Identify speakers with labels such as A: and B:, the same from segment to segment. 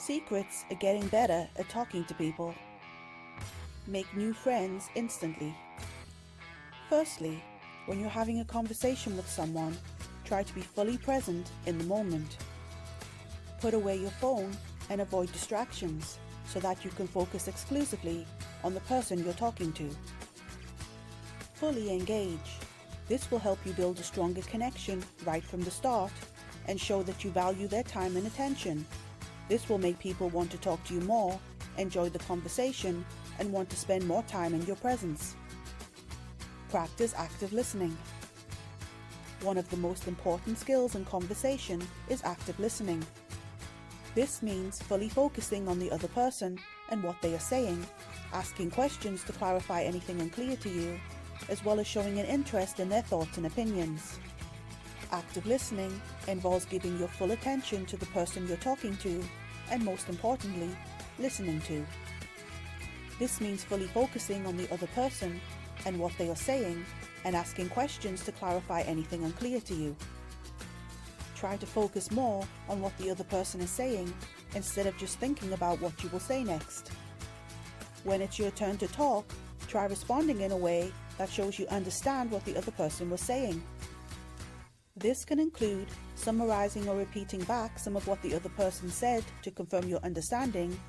A: Secrets are getting better at talking to people. Make new friends instantly. Firstly, when you're having a conversation with someone, try to be fully present in the moment. Put away your phone and avoid distractions so that you can focus exclusively on the person you're talking to. Fully engage. This will help you build a stronger connection right from the start and show that you value their time and attention. This will make people want to talk to you more, enjoy the conversation, and want to spend more time in your presence. Practice active listening. One of the most important skills in conversation is active listening. This means fully focusing on the other person and what they are saying, asking questions to clarify anything unclear to you, as well as showing an interest in their thoughts and opinions. Active listening involves giving your full attention to the person you're talking to, and most importantly, listening to. This means fully focusing on the other person and what they are saying, and asking questions to clarify anything unclear to you. Try to focus more on what the other person is saying instead of just thinking about what you will say next. When it's your turn to talk, try responding in a way that shows you understand what the other person was saying. This can include summarizing or repeating back some of what the other person said to confirm your understanding,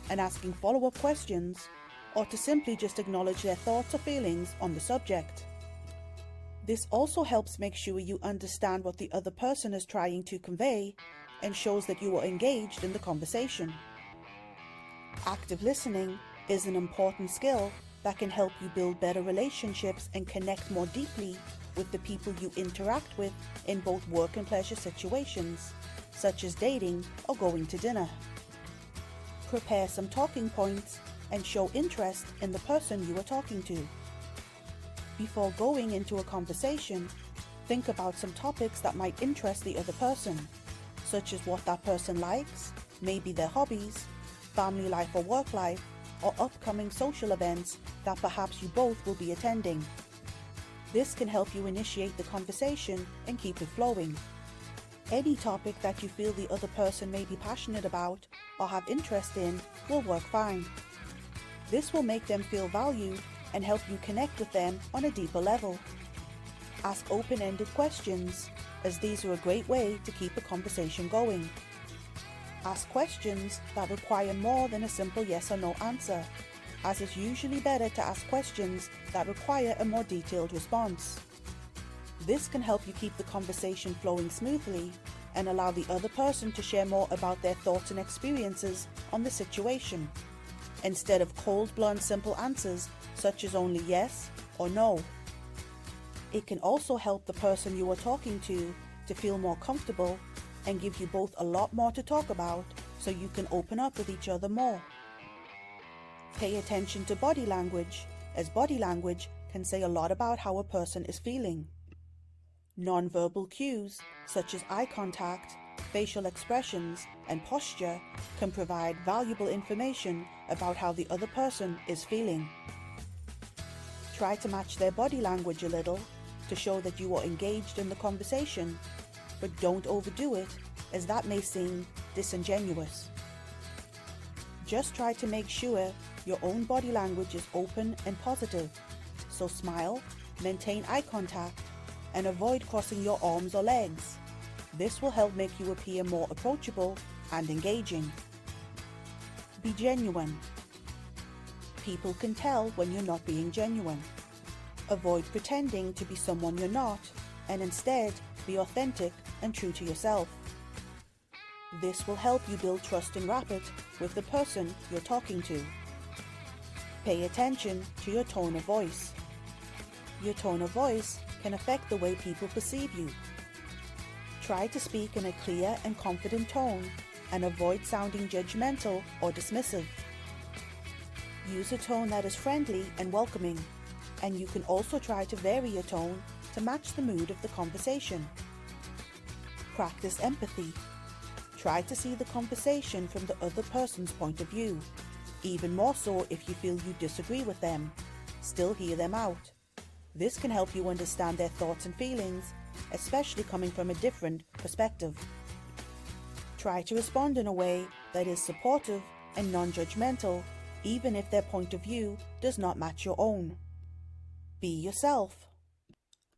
A: and asking follow-up questions, or to simply just acknowledge their thoughts or feelings on the subject. This also helps make sure you understand what the other person is trying to convey and shows that you are engaged in the conversation. Active listening is an important skill that can help you build better relationships and connect more deeply with the people you interact with in both work and pleasure situations, such as dating or going to dinner. Prepare some talking points and show interest in the person you are talking to. Before going into a conversation, think about some topics that might interest the other person, such as what that person likes, maybe their hobbies, family life or work life, or upcoming social events that perhaps you both will be attending. This can help you initiate the conversation and keep it flowing. Any topic that you feel the other person may be passionate about or have interest in will work fine. This will make them feel valued and help you connect with them on a deeper level. Ask open-ended questions, as these are a great way to keep a conversation going. Ask questions that require more than a simple yes or no answer, as it's usually better to ask questions that require a more detailed response. This can help you keep the conversation flowing smoothly and allow the other person to share more about their thoughts and experiences on the situation, instead of cold, blunt, simple answers such as only yes or no. It can also help the person you are talking to feel more comfortable and give you both a lot more to talk about so you can open up with each other more. Pay attention to body language, as body language can say a lot about how a person is feeling. Non-verbal cues such as eye contact, facial expressions, and posture can provide valuable information about how the other person is feeling. Try to match their body language a little to show that you are engaged in the conversation, but don't overdo it, as that may seem disingenuous. Just try to make sure your own body language is open and positive, so smile, maintain eye contact, and avoid crossing your arms or legs. This will help make you appear more approachable and engaging. Be genuine. People can tell when you're not being genuine. Avoid pretending to be someone you're not, and instead be authentic and true to yourself. This will help you build trust and rapport with the person you're talking to. Pay attention to your tone of voice. Your tone of voice can affect the way people perceive you. Try to speak in a clear and confident tone and avoid sounding judgmental or dismissive. Use a tone that is friendly and welcoming, and you can also try to vary your tone to match the mood of the conversation. Practice empathy. Try to see the conversation from the other person's point of view, even more so if you feel you disagree with them. Still hear them out. This can help you understand their thoughts and feelings, especially coming from a different perspective. Try to respond in a way that is supportive and non-judgmental, even if their point of view does not match your own. Be yourself.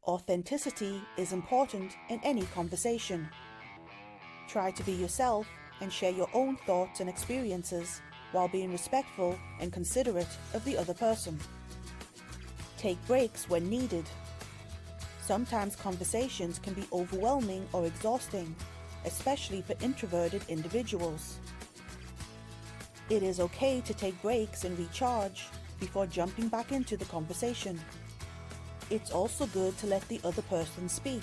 A: Authenticity is important in any conversation. Try to be yourself and share your own thoughts and experiences while being respectful and considerate of the other person. Take breaks when needed. Sometimes conversations can be overwhelming or exhausting, especially for introverted individuals. It is okay to take breaks and recharge before jumping back into the conversation. It's also good to let the other person speak.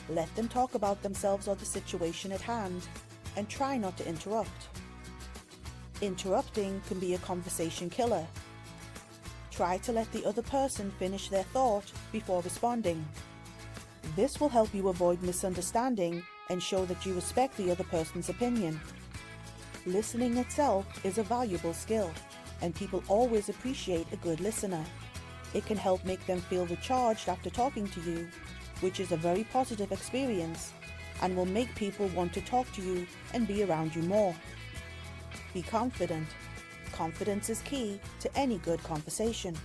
A: Let them talk about themselves or the situation at hand, and try not to interrupt. Interrupting can be a conversation killer. Try to let the other person finish their thought before responding. This will help you avoid misunderstanding and show that you respect the other person's opinion. Listening itself is a valuable skill, and people always appreciate a good listener. It can help make them feel recharged after talking to you, which is a very positive experience and will make people want to talk to you and be around you more. Be confident. Confidence is key to any good conversation.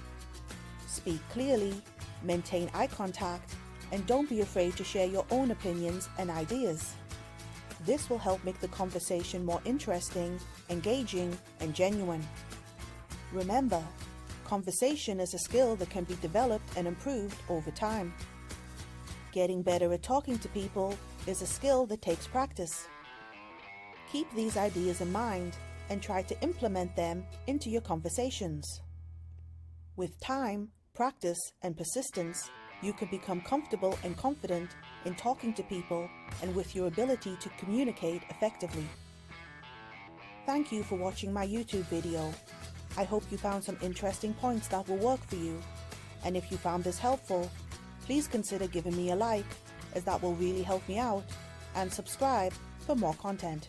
A: Speak clearly, maintain eye contact, and don't be afraid to share your own opinions and ideas. This will help make the conversation more interesting, engaging, and genuine. Remember, conversation is a skill that can be developed and improved over time. Getting better at talking to people is a skill that takes practice. Keep these ideas in mind and try to implement them into your conversations. With time, practice, and persistence, you can become comfortable and confident in talking to people and with your ability to communicate effectively. Thank you for watching my YouTube video. I hope you found some interesting points that will work for you. And if you found this helpful, please consider giving me a like, as that will really help me out, and subscribe for more content.